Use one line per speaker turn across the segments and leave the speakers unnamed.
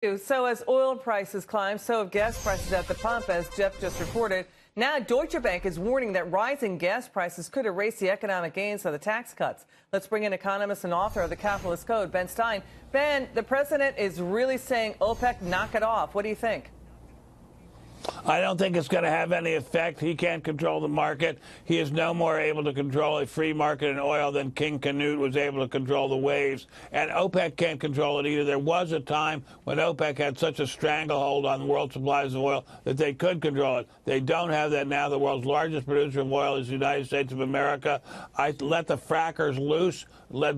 So as oil prices climb, so have gas prices at the pump, as Jeff just reported. Now Deutsche Bank is warning that rising gas prices could erase the economic gains of the tax cuts. Let's bring in economist and author of The Capitalist Code, Ben Stein. Ben, the president is really saying, OPEC, knock it off. What do you think?
I don't think it's going to have any effect. He can't control the market. He is no more able to control a free market in oil than King Canute was able to control the waves. And OPEC can't control it either. There was a time when OPEC had such a stranglehold on the world supplies of oil that they could control it. They don't have that now. The world's largest producer of oil is the United States of America. I let the frackers loose.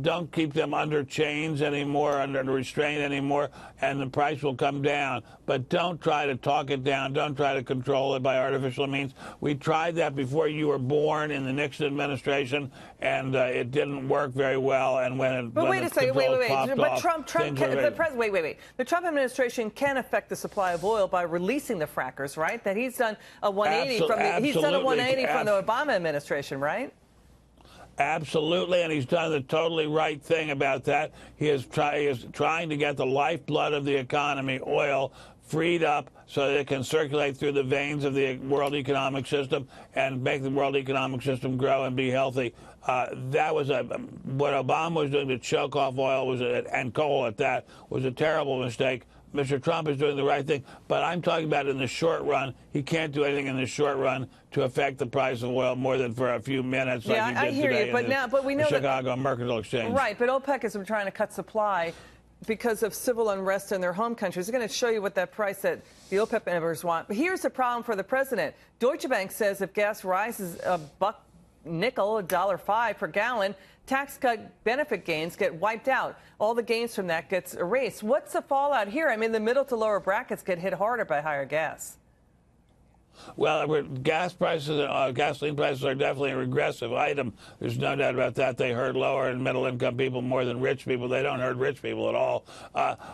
Don't keep them under chains anymore, under restraint anymore, and the price will come down. But don't try to talk it down. Don't try to control it by artificial means. We tried that before you were born in the Nixon administration, and it didn't work very well. And
But wait a second, wait. But the Trump administration can affect the supply of oil by releasing the frackers, right? That he's done a 180 he's done a 180 from the Obama administration, right?
Absolutely, and he's done the totally right thing about that. He is trying to get the lifeblood of the economy, oil, freed up so that it can circulate through the veins of the world economic system and make the world economic system grow and be healthy. That was what Obama was doing to choke off oil and coal at that was a terrible mistake. Mr. Trump is doing the right thing, but I'm talking about in the short run. He can't do anything in the short run to affect the price of oil more than for a few minutes.
Yeah,
like he did
I hear
today
you, but we know that
Chicago Mercantile Exchange.
Right, but OPEC has been trying to cut supply because of civil unrest in their home countries. We're going to show you what that price that the OPEC members want. But here's the problem for the president. Deutsche Bank says if gas rises $1.05 per gallon, tax cut benefit gains get wiped out. All the gains from that gets erased. What's the fallout here? I mean, the middle to lower brackets get hit harder by higher gas.
Well, gas prices, gasoline prices are definitely a regressive item. There's no doubt about that. They hurt lower and middle-income people more than rich people. They don't hurt rich people at all.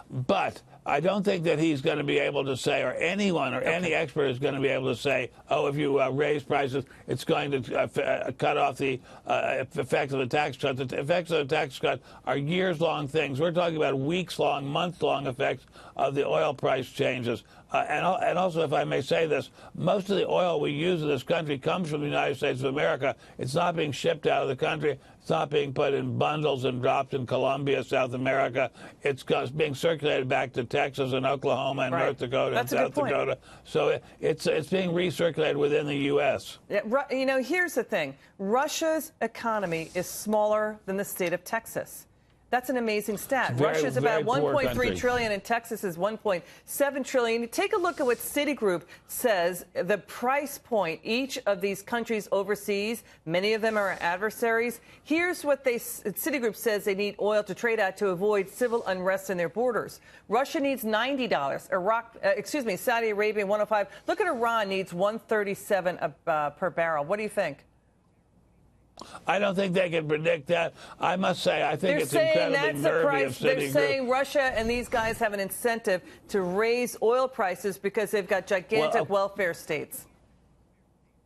But I don't think that he's going to be able to say, or anyone or any expert is going to be able to say, oh, if you raise prices, it's going to cut off the effects of the tax cut. The effects of the tax cut are years-long things. We're talking about weeks-long, month-long effects of the oil price changes. And also, if I may say this, most of the oil we use in this country comes from the United States of America. It's not being shipped out of the country. It's not being put in bundles and dropped in Colombia, South America. It's being circulated back to Texas and Oklahoma and North Dakota and South Dakota. So it's being recirculated within the U.S.
Yeah, you know, here's the thing. Russia's economy is smaller than the state of Texas. That's an amazing stat. Russia's about 1.3 trillion and Texas is 1.7 trillion. Take a look at what Citigroup says the price point each of these countries overseas. Many of them are adversaries. Here's what Citigroup says they need oil to trade at to avoid civil unrest in their borders. Russia needs $90. Saudi Arabia 105. Look at Iran needs 137 per barrel. What do you think?
I don't think they can predict that. I must say, I think it's incredibly nervy of Citigroup.
They're saying Russia and these guys have an incentive to raise oil prices because they've got gigantic welfare states.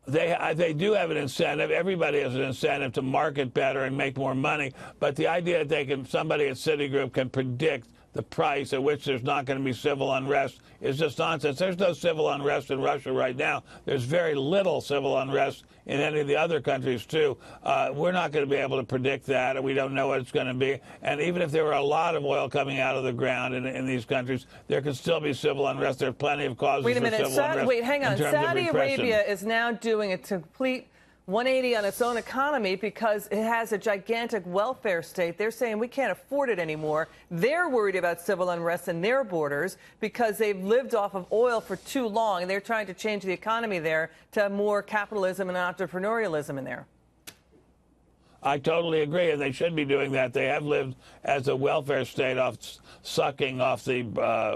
They do have an incentive. Everybody has an incentive to market better and make more money. But the idea that somebody at Citigroup can predict the price at which there's not going to be civil unrest is just nonsense. There's no civil unrest in Russia right now. There's very little civil unrest in any of the other countries, too. We're not going to be able to predict that, and we don't know what it's going to be. And even if there were a lot of oil coming out of the ground in these countries, there could still be civil unrest. There are plenty of causes for civil unrest.
Wait, hang on. Saudi Arabia is now doing a complete 180 on its own economy because it has a gigantic welfare state. They're saying we can't afford it anymore. They're worried about civil unrest in their borders because they've lived off of oil for too long, and they're trying to change the economy there to more capitalism and entrepreneurialism in there.
I totally agree, and they should be doing that. They have lived as a welfare state, sucking off the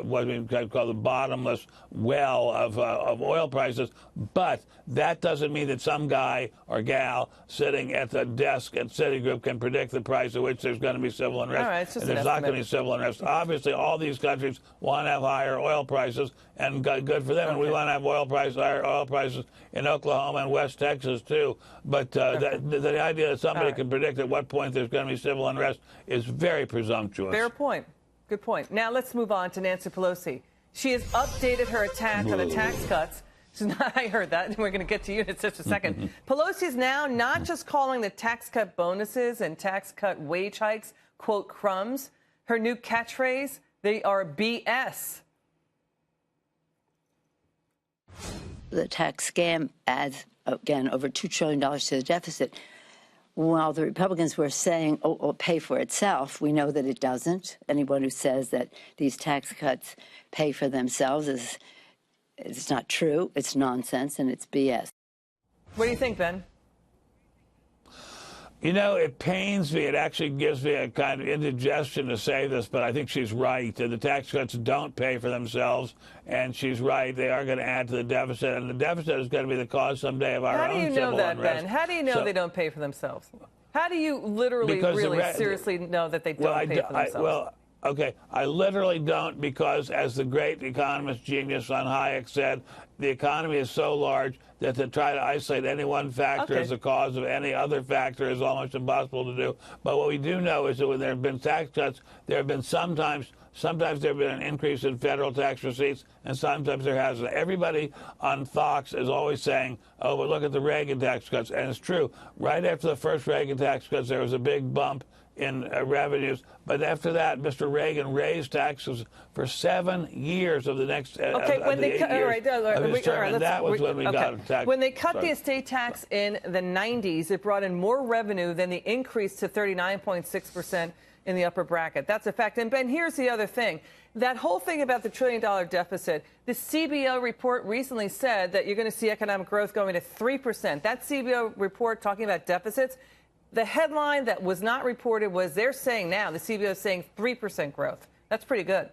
what we call the bottomless well of oil prices. But that doesn't mean that some guy or gal sitting at the desk at Citigroup can predict the price at which there's going to be civil unrest.
All right, it's just
and there's not going to be civil unrest. Obviously, all these countries want to have higher oil prices, and good for them. And we want to have higher oil prices in Oklahoma and West Texas too. But the idea that somebody can predict at what point there's going to be civil unrest is very presumptuous.
Fair point. Good point. Now let's move on to Nancy Pelosi. She has updated her attack on the tax cuts. I heard that, and we're going to get to you in just a second. Pelosi is now not just calling the tax cut bonuses and tax cut wage hikes, quote, crumbs. Her new catchphrase, they are BS.
The tax scam adds, again, over $2 trillion to the deficit. While the Republicans were saying, oh, it'll pay for itself, we know that it doesn't. Anyone who says that these tax cuts pay for themselves it's not true, it's nonsense, and it's BS.
What do you think, Ben?
You know, it pains me. It actually gives me a kind of indigestion to say this, but I think she's right. The tax cuts don't pay for themselves, and she's right. They are going to add to the deficit, and the deficit is going to be the cause someday of our own civil unrest.
How do you know that, Ben? How do you know they don't pay for themselves? How do you literally, really, seriously know that they don't pay for themselves?
Okay, I literally don't, because as the great economist genius von Hayek said, the economy is so large that to try to isolate any one factor as a cause of any other factor is almost impossible to do. But what we do know is that when there have been tax cuts, there have been sometimes there have been an increase in federal tax receipts, and sometimes there hasn't. Everybody on Fox is always saying, oh, but look at the Reagan tax cuts. And it's true. Right after the first Reagan tax cuts, there was a big bump in revenues. But after that, Mr. Reagan raised taxes for 7 years of the next
when they cut the estate tax in the 90s, it brought in more revenue than the increase to 39.6% in the upper bracket. That's a fact. And Ben, here's the other thing. That whole thing about the $1 trillion deficit, the CBO report recently said that you're going to see economic growth going to 3%. That CBO report talking about deficits, the headline that was not reported was they're saying now, the CBO is saying 3% growth. That's pretty good.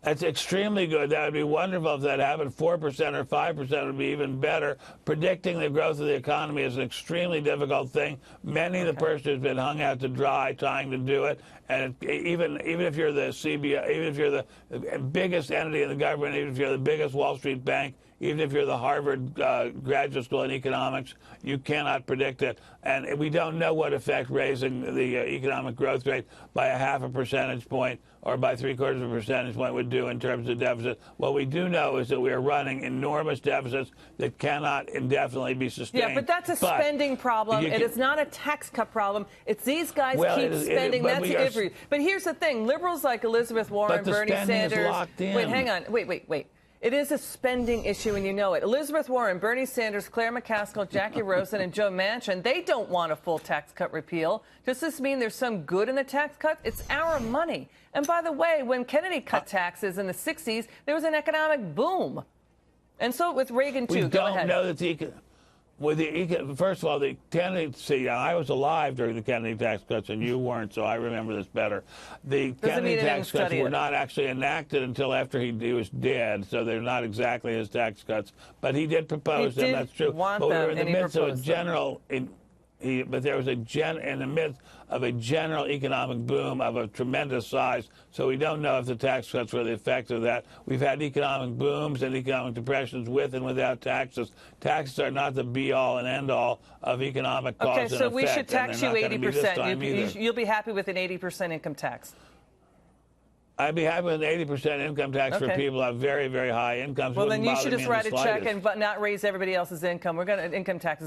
That's extremely good. That would be wonderful if that happened. 4% or 5% would be even better. Predicting the growth of the economy is an extremely difficult thing. Many of the person has been hung out to dry trying to do it. And even if you're the CBO, even if you're the biggest entity in the government, even if you're the biggest Wall Street bank, even if you're the Harvard graduate school in economics, you cannot predict it. And we don't know what effect raising the economic growth rate by 0.5 percentage point or by 0.75 percentage point would do in terms of deficit. What we do know is that we are running enormous deficits that cannot indefinitely be sustained.
Yeah, but that's a spending problem. It is not a tax cut problem. It's these guys keep spending. That's the issue. But here's the thing. Liberals like Elizabeth Warren, Bernie Sanders. Wait, hang on. Wait. It is a spending issue, and you know it. Elizabeth Warren, Bernie Sanders, Claire McCaskill, Jackie Rosen, and Joe Manchin, they don't want a full tax cut repeal. Does this mean there's some good in the tax cut? It's our money. And by the way, when Kennedy cut taxes in the 60s, there was an economic boom. And so with Reagan, too. Go ahead.
We don't know that first of all, the Kennedy, I was alive during the Kennedy tax cuts, and you weren't, so I remember this better. The Kennedy tax cuts were not actually enacted until after he was dead, so they're not exactly his tax cuts. But he did propose them, that's true. But we were in the midst of a general... but there was in the midst of a general economic boom of a tremendous size, so we don't know if the tax cuts were the effect of that. We've had economic booms and economic depressions with and without taxes. Taxes are not the be-all and end-all of economic cause and effect.
Okay, so we should tax you 80%. You'll be happy with an 80% income tax.
I'd be happy with an 80% income tax for people who have very, very high incomes.
Well, then you should just write a check and not raise everybody else's income. We're going to income taxes.